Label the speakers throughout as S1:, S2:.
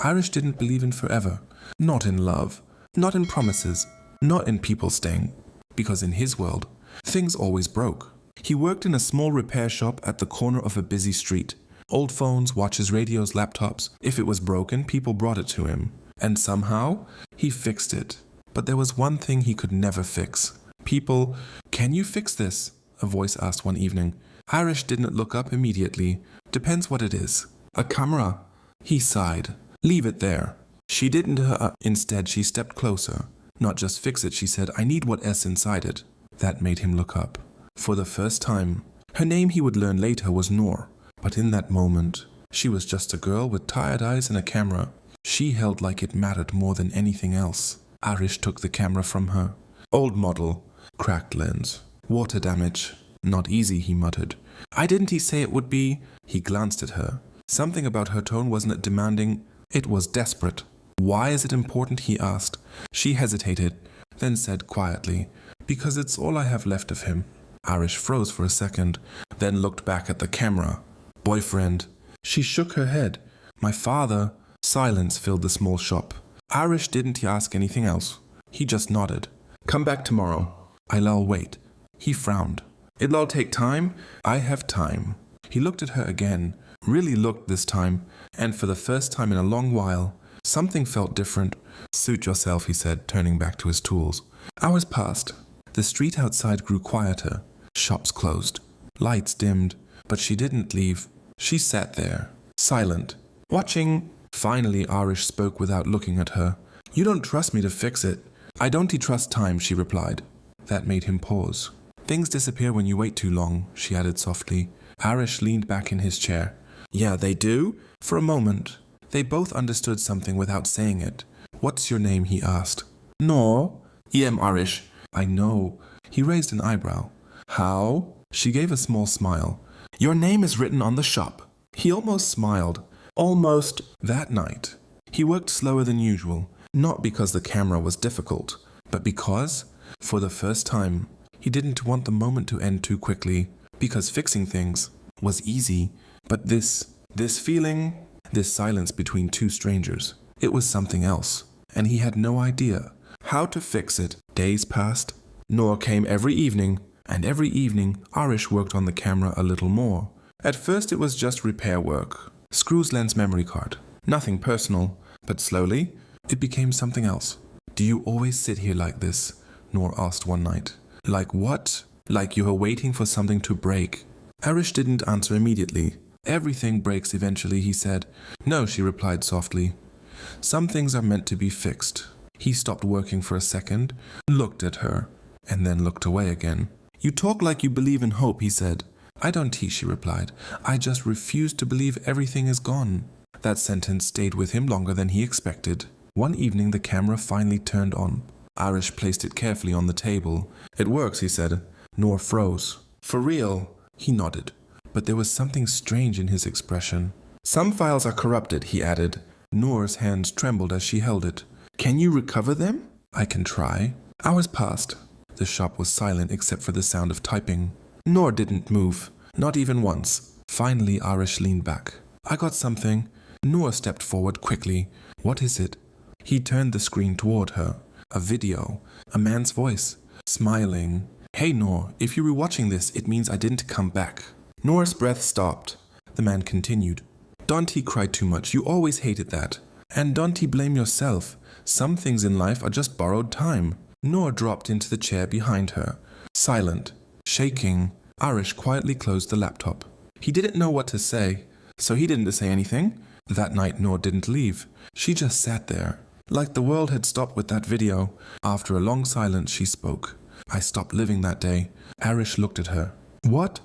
S1: Aarish didn't believe in forever. Not in love. Not in promises. Not in people staying. Because in his world, things always broke. He worked in a small repair shop at the corner of a busy street. Old phones, watches, radios, laptops. If it was broken, people brought it to him. And somehow, he fixed it. But there was one thing he could never fix. People, "Can you fix this?" a voice asked one evening. Aarish didn't look up immediately. "Depends what it is." "A camera." He sighed. "Leave it there." She didn't. Instead, she stepped closer. "Not just fix it," she said. "I need what's inside it." That made him look up. For the first time, her name he would learn later was Noor. But in that moment, she was just a girl with tired eyes and a camera. She held like it mattered more than anything else. Aarish took the camera from her. Old model, cracked lens, water damage. "Not easy," he muttered. Didn't he say it would be?" He glanced at her. Something about her tone wasn't demanding, it was desperate. "Why is it important?" he asked. She hesitated, then said quietly, "Because it's all I have left of him." Aarish froze for a second, then looked back at the camera. "Boyfriend." She shook her head. "My father." Silence filled the small shop. Aarish didn't ask anything else. He just nodded. "Come back tomorrow." "I'll wait." He frowned. "It'll all take time." "I have time." He looked at her again, really looked this time, and for the first time in a long while, something felt different. "Suit yourself," he said, turning back to his tools. Hours passed. The street outside grew quieter. Shops closed. Lights dimmed. But she didn't leave. She sat there, silent, watching. Finally, Aarish spoke without looking at her. "You don't trust me to fix it." "I don't trust time," she replied. That made him pause. "Things disappear when you wait too long," she added softly. Aarish leaned back in his chair. "Yeah, they do?" For a moment, they both understood something without saying it. "What's your name?" he asked. "Noor." "I'm Aarish." "I know." He raised an eyebrow. "How?" She gave a small smile. "Your name is written on the shop." He almost smiled. Almost. That night, he worked slower than usual, not because the camera was difficult, but because, for the first time, he didn't want the moment to end too quickly, because fixing things was easy. But this feeling, this silence between two strangers, it was something else, and he had no idea how to fix it. Days passed. Noor came every evening, and every evening Aarish worked on the camera a little more. At first it was just repair work. Screws, lens, memory card. Nothing personal, but slowly, it became something else. "Do you always sit here like this?" Noor asked one night. "Like what?" "Like you were waiting for something to break." Aarish didn't answer immediately. "Everything breaks eventually," he said. "No," she replied softly. "Some things are meant to be fixed." He stopped working for a second, looked at her, and then looked away again. "You talk like you believe in hope," he said. "I don't," she replied. "I just refuse to believe everything is gone." That sentence stayed with him longer than he expected. One evening the camera finally turned on. Aarish placed it carefully on the table. "It works," he said. Noor froze. "For real?" He nodded. But there was something strange in his expression. "Some files are corrupted," he added. Noor's hands trembled as she held it. "Can you recover them?" "I can try." Hours passed. The shop was silent except for the sound of typing. Noor didn't move, not even once. Finally, Aarish leaned back. "I got something." Noor stepped forward quickly. "What is it?" He turned the screen toward her. A video. A man's voice. Smiling. "Hey Noor, if you were watching this, it means I didn't come back." Noor's breath stopped. The man continued. "Don't cry too much. You always hated that. And don't blame yourself. Some things in life are just borrowed time." Noor dropped into the chair behind her. Silent. Shaking, Aarish quietly closed the laptop. He didn't know what to say, so he didn't say anything. That night Noor didn't leave. She just sat there, like the world had stopped with that video. After a long silence she spoke. "I stopped living that day." Aarish looked at her. "What?"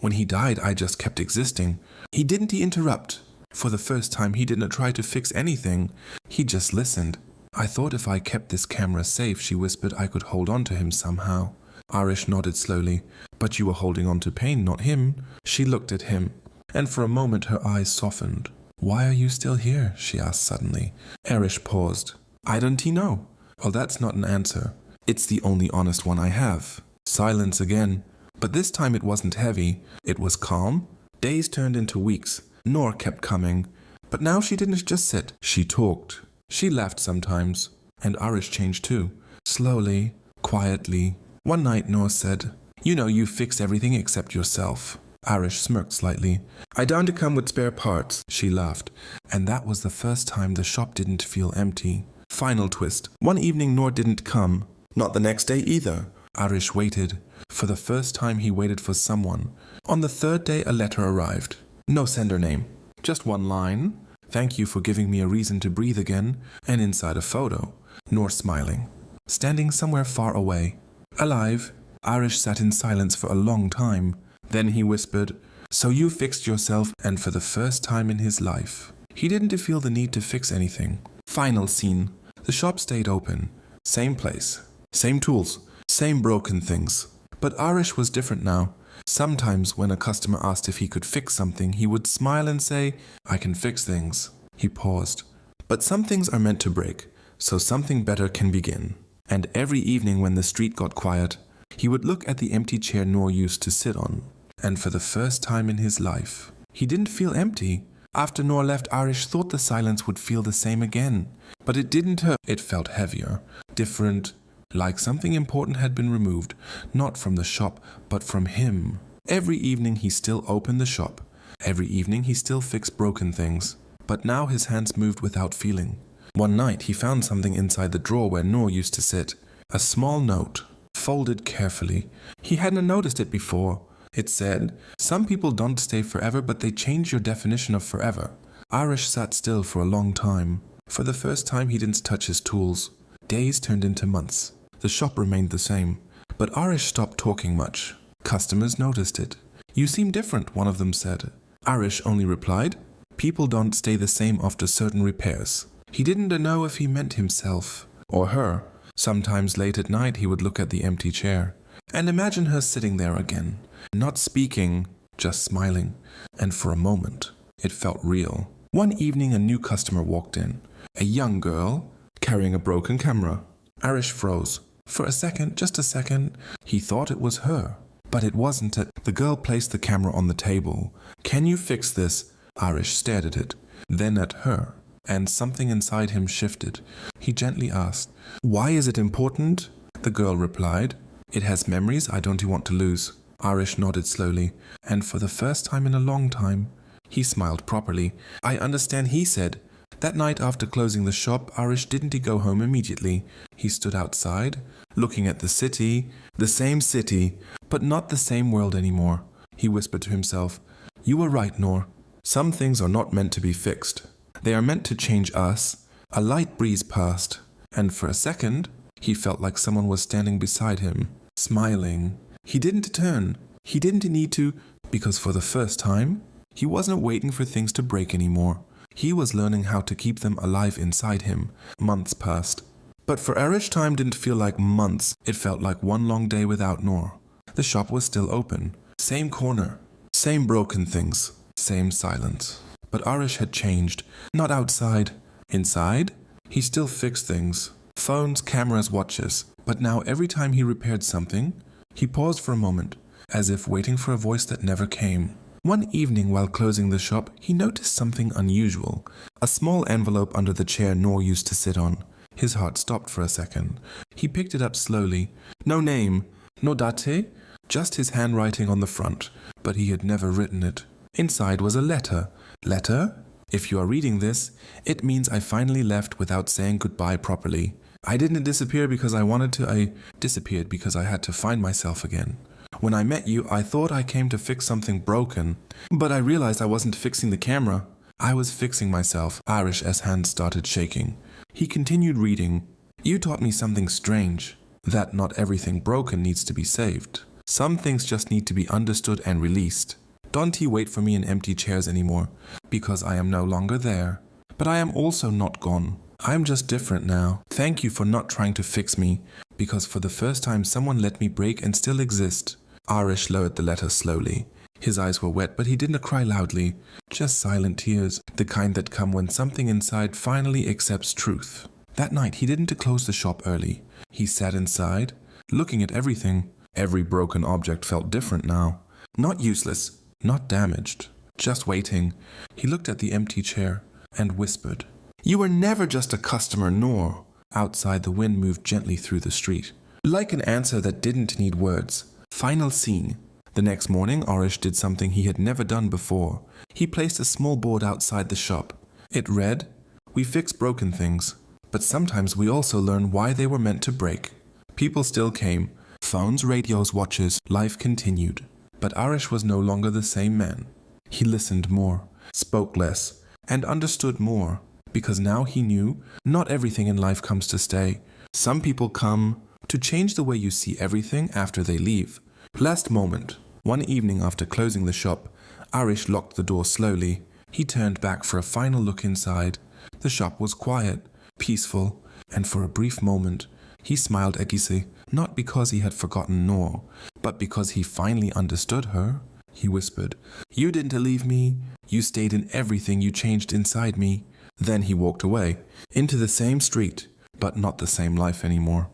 S1: "When he died, I just kept existing." He didn't interrupt. For the first time he didn't try to fix anything. He just listened. "I thought if I kept this camera safe," she whispered, "I could hold on to him somehow." Aarish nodded slowly. "But you were holding on to pain, not him." She looked at him, and for a moment her eyes softened. "Why are you still here?" she asked suddenly. Aarish paused. "I don't know." "Well, that's not an answer. It's the only honest one I have." Silence again. But this time it wasn't heavy. It was calm. Days turned into weeks. Noor kept coming. But now she didn't just sit, she talked. She laughed sometimes, and Aarish changed too. Slowly, quietly. One night Noor said, "You know you fix everything except yourself." Aarish smirked slightly. "I don't come with spare parts," she laughed. And that was the first time the shop didn't feel empty. Final twist. One evening Noor didn't come. Not the next day either. Aarish waited. For the first time he waited for someone. On the third day a letter arrived. No sender name. Just one line. "Thank you for giving me a reason to breathe again," and inside a photo. Noor smiling. Standing somewhere far away. Alive. Aarish sat in silence for a long time. Then he whispered, "So you fixed yourself," and for the first time in his life, he didn't feel the need to fix anything. Final scene. The shop stayed open. Same place. Same tools. Same broken things. But Aarish was different now. Sometimes when a customer asked if he could fix something, he would smile and say, "I can fix things." He paused. But some things are meant to break, so something better can begin. And every evening when the street got quiet, he would look at the empty chair Noor used to sit on. And for the first time in his life, he didn't feel empty. After Noor left, Aarish thought the silence would feel the same again. But it didn't hurt. It felt heavier, different, like something important had been removed, not from the shop, but from him. Every evening he still opened the shop. Every evening he still fixed broken things. But now his hands moved without feeling. One night he found something inside the drawer where Noor used to sit. A small note, folded carefully. He hadn't noticed it before. It said, "Some people don't stay forever, but they change your definition of forever." Aarish sat still for a long time. For the first time he didn't touch his tools. Days turned into months. The shop remained the same. But Aarish stopped talking much. Customers noticed it. "You seem different," one of them said. Aarish only replied, "People don't stay the same after certain repairs." He didn't know if he meant himself or her. Sometimes late at night he would look at the empty chair and imagine her sitting there again, not speaking, just smiling. And for a moment, it felt real. One evening a new customer walked in. A young girl, carrying a broken camera. Aarish froze. For a second, just a second, he thought it was her. But it wasn't it. The girl placed the camera on the table. "Can you fix this?" Aarish stared at it, then at her, and something inside him shifted. He gently asked, "Why is it important?" The girl replied, "It has memories I don't want to lose." Aarish nodded slowly, and for the first time in a long time, he smiled properly. "I understand," he said. That night after closing the shop, Aarish didn't go home immediately. He stood outside, looking at the same city, but not the same world anymore. He whispered to himself, "You were right, Noor. Some things are not meant to be fixed. They are meant to change us." A light breeze passed, and for a second, he felt like someone was standing beside him, smiling. He didn't turn. He didn't need to, because for the first time, he wasn't waiting for things to break anymore. He was learning how to keep them alive inside him. Months passed. But for Aarish, time didn't feel like months. It felt like one long day without Noor. The shop was still open. Same corner. Same broken things. Same silence. But Aarish had changed. Not outside. Inside, he still fixed things. Phones, cameras, watches. But now every time he repaired something, he paused for a moment, as if waiting for a voice that never came. One evening while closing the shop, he noticed something unusual. A small envelope under the chair Noor used to sit on. His heart stopped for a second. He picked it up slowly. No name, no date, just his handwriting on the front, but he had never written it. Inside was a letter. Letter? If you are reading this, it means I finally left without saying goodbye properly. I didn't disappear because I wanted to, I disappeared because I had to find myself again. When I met you, I thought I came to fix something broken, but I realized I wasn't fixing the camera. I was fixing myself. Aarish's hand started shaking. He continued reading. You taught me something strange, that not everything broken needs to be saved. Some things just need to be understood and released. Don't wait for me in empty chairs anymore, because I am no longer there. But I am also not gone. I am just different now. Thank you for not trying to fix me, because for the first time someone let me break and still exist. Aarish lowered the letter slowly. His eyes were wet, but he didn't cry loudly. Just silent tears, the kind that come when something inside finally accepts truth. That night he didn't close the shop early. He sat inside, looking at everything. Every broken object felt different now. Not useless, not damaged, just waiting. He looked at the empty chair. and whispered, "You were never just a customer, Noor." Outside, the wind moved gently through the street, like an answer that didn't need words. Final scene. The next morning, Aarish did something he had never done before. He placed a small board outside the shop. It read, "We fix broken things, but sometimes we also learn why they were meant to break." People still came. Phones, radios, watches. Life continued. But Aarish was no longer the same man. He listened more, spoke less, and understood more, because now he knew not everything in life comes to stay. Some people come to change the way you see everything after they leave. Last moment. One evening after closing the shop, Aarish locked the door slowly. He turned back for a final look inside. The shop was quiet, peaceful, and for a brief moment, he smiled at Gise, not because he had forgotten Noor, but because he finally understood her. He whispered, "You didn't leave me. You stayed in everything you changed inside me." Then he walked away, into the same street, but not the same life anymore.